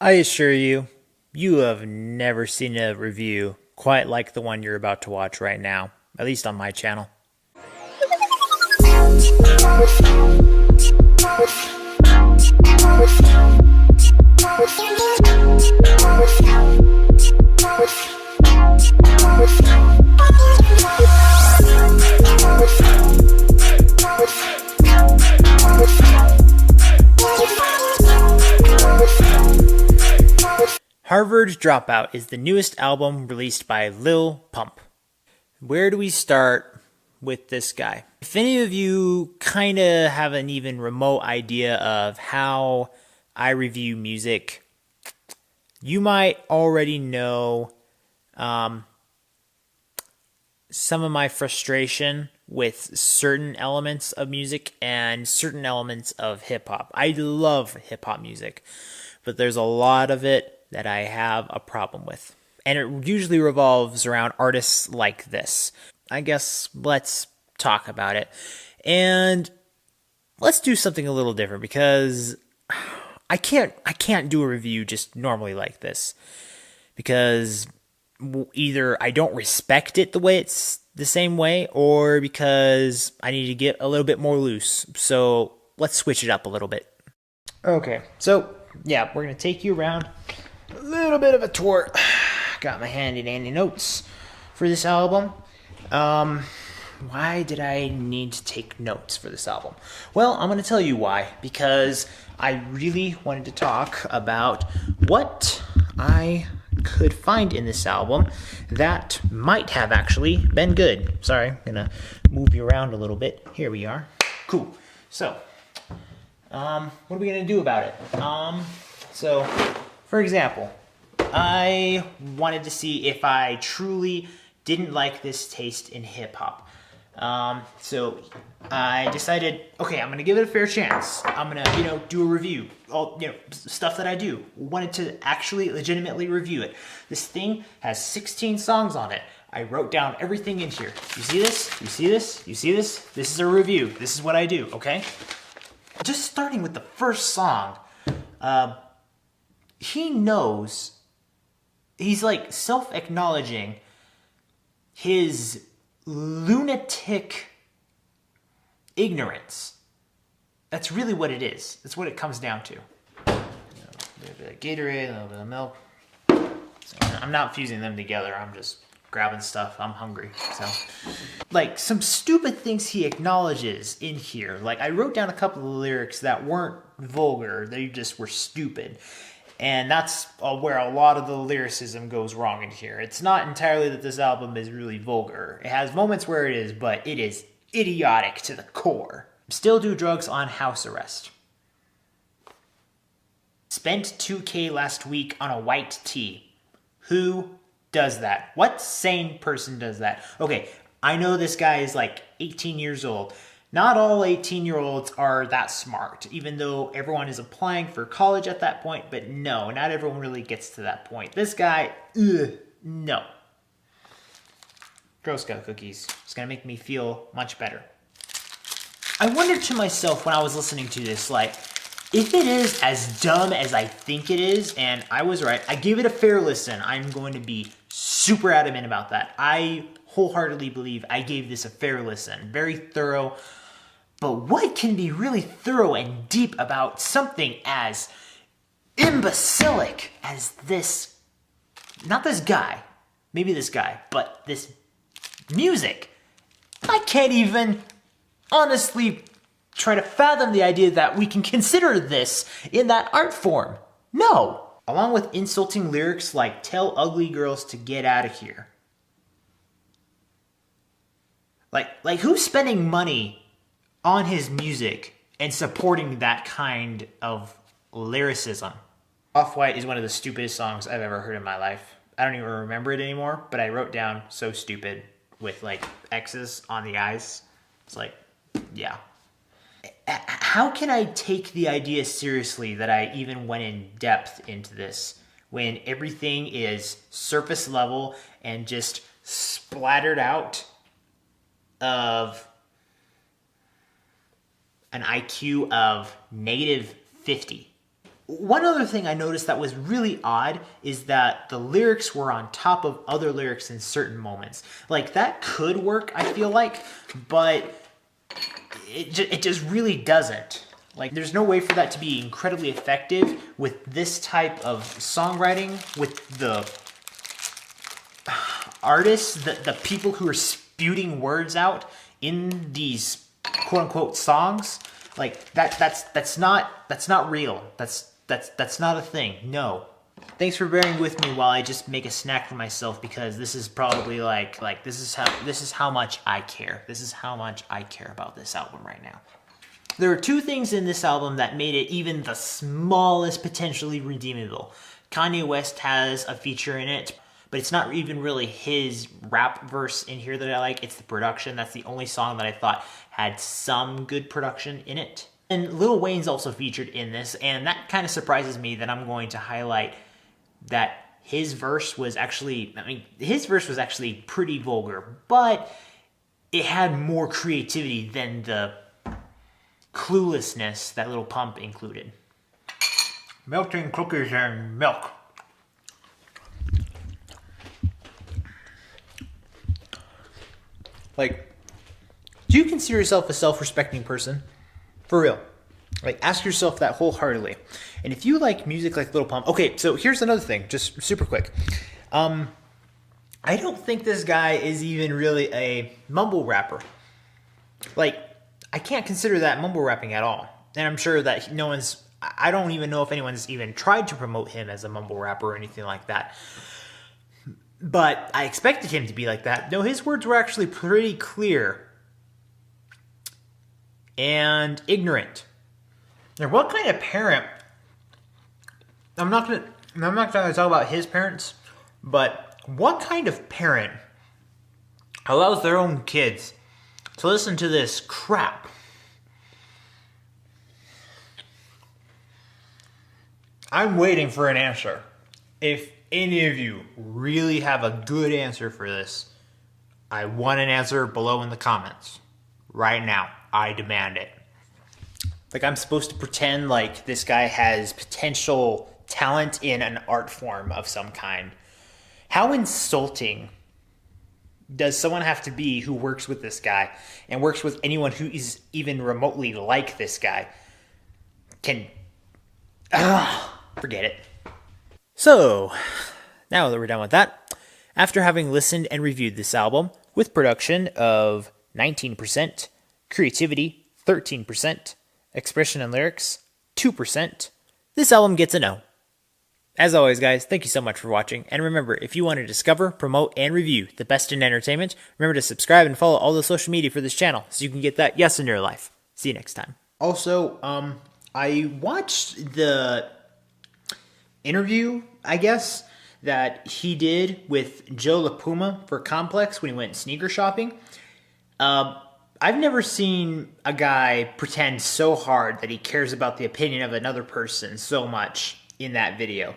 I assure you, you have never seen a review quite like the one you're about to watch right now, at least on my channel. Harverd Dropout is the newest album released by Lil Pump. Where do we start with this guy? If any of you kind of have an even remote idea of how I review music, you might already know some of my frustration with certain elements of music and certain elements of hip-hop. I love hip-hop music, but there's a lot of it that I have a problem with. And it usually revolves around artists like this. I guess let's talk about it. And let's do something a little different because I can't do a review just normally like this. Because either I don't respect it the same way, or because I need to get a little bit more loose. So let's switch it up a little bit. Okay, so yeah, we're going to take you around a little bit of a tour. Got my handy dandy notes for this album. Why did I need to take notes for this album? Well, I'm going to tell you why. Because I really wanted to talk about what I could find in this album that might have actually been good. Sorry, I'm going to move you around a little bit. Here we are. Cool. So, what are we going to do about it? So, for example, I wanted to see if I truly didn't like this taste in hip-hop. So I decided, okay, I'm going to give it a fair chance. I'm going to, do a review. All, stuff that I do. Wanted to actually legitimately review it. This thing has 16 songs on it. I wrote down everything in here. You see this? You see this? You see this? This is a review. This is what I do, okay? Just starting with the first song, he knows, he's like self-acknowledging his lunatic ignorance. That's really what it is. That's what it comes down to. A little bit of Gatorade, a little bit of milk. So I'm not fusing them together. I'm just grabbing stuff. I'm hungry. So, like, some stupid things he acknowledges in here. Like, I wrote down a couple of lyrics that weren't vulgar. They just were stupid. And that's where a lot of the lyricism goes wrong in here. It's not entirely that this album is really vulgar. It has moments where it is, but it is idiotic to the core. Still do drugs on house arrest. Spent $2K last week on a white tee. Who does that? What sane person does that? Okay, I know this guy is like 18 years old. Not all 18-year-olds are that smart, even though everyone is applying for college at that point, but no, not everyone really gets to that point. This guy, no. Girl Scout cookies. It's going to make me feel much better. I wondered to myself when I was listening to this, like, if it is as dumb as I think it is, and I was right, I gave it a fair listen. I'm going to be super adamant about that. I wholeheartedly believe I gave this a fair listen. Very thorough. But what can be really thorough and deep about something as imbecilic as this, not this guy, maybe this guy, but this music? I can't even honestly try to fathom the idea that we can consider this in that art form. No. Along with insulting lyrics like "tell ugly girls to get out of here." Like who's spending money on his music and supporting that kind of lyricism? Off-White is one of the stupidest songs I've ever heard in my life. I don't even remember it anymore, but I wrote down "so stupid" with like X's on the eyes. It's like, yeah. How can I take the idea seriously that I even went in depth into this when everything is surface level and just splattered out of an IQ of -50? One other thing I noticed that was really odd is that the lyrics were on top of other lyrics in certain moments. Like, that could work, I feel like, but it just really doesn't. Like, there's no way for that to be incredibly effective with this type of songwriting, with the artists, the people who are spewing words out in these quote-unquote songs. Like, that's not real. That's not a thing. No. Thanks for bearing with me while I just make a snack for myself, because this is probably like this is how much I care. This is how much I care about this album right now. There are two things in this album that made it even the smallest potentially redeemable. Kanye West has a feature in it, but it's not even really his rap verse in here that I like. It's the production. That's the only song that I thought had some good production in it. And Lil Wayne's also featured in this, and that kind of surprises me that I'm going to highlight that his verse was actually, his verse was actually pretty vulgar, but it had more creativity than the cluelessness that Lil Pump included. Melting cookies and milk. Like, do you consider yourself a self-respecting person? For real. Like, ask yourself that wholeheartedly. And if you like music like Lil Pump... Okay, so here's another thing, just super quick. I don't think this guy is even really a mumble rapper. Like, I can't consider that mumble rapping at all. And I'm sure that no one's... I don't even know if anyone's even tried to promote him as a mumble rapper or anything like that. But I expected him to be like that. No, his words were actually pretty clear and ignorant. And what kind of parent... I'm not gonna talk about his parents, but what kind of parent allows their own kids to listen to this crap? I'm waiting for an answer. If any of you really have a good answer for this, I want an answer below in the comments. Right now. I demand it. Like, I'm supposed to pretend like this guy has potential talent in an art form of some kind. How insulting does someone have to be who works with this guy and works with anyone who is even remotely like this guy? Forget it. So, now that we're done with that, after having listened and reviewed this album with production of 19%, creativity 13%, expression and lyrics 2%, this album gets a no. As always, guys, thank you so much for watching, and remember, if you want to discover, promote, and review the best in entertainment, remember to subscribe and follow all the social media for this channel so you can get that yes in your life. See you next time. Also, I watched the interview, I guess, that he did with Joe LaPuma for Complex when he went sneaker shopping. I've never seen a guy pretend so hard that he cares about the opinion of another person so much in that video.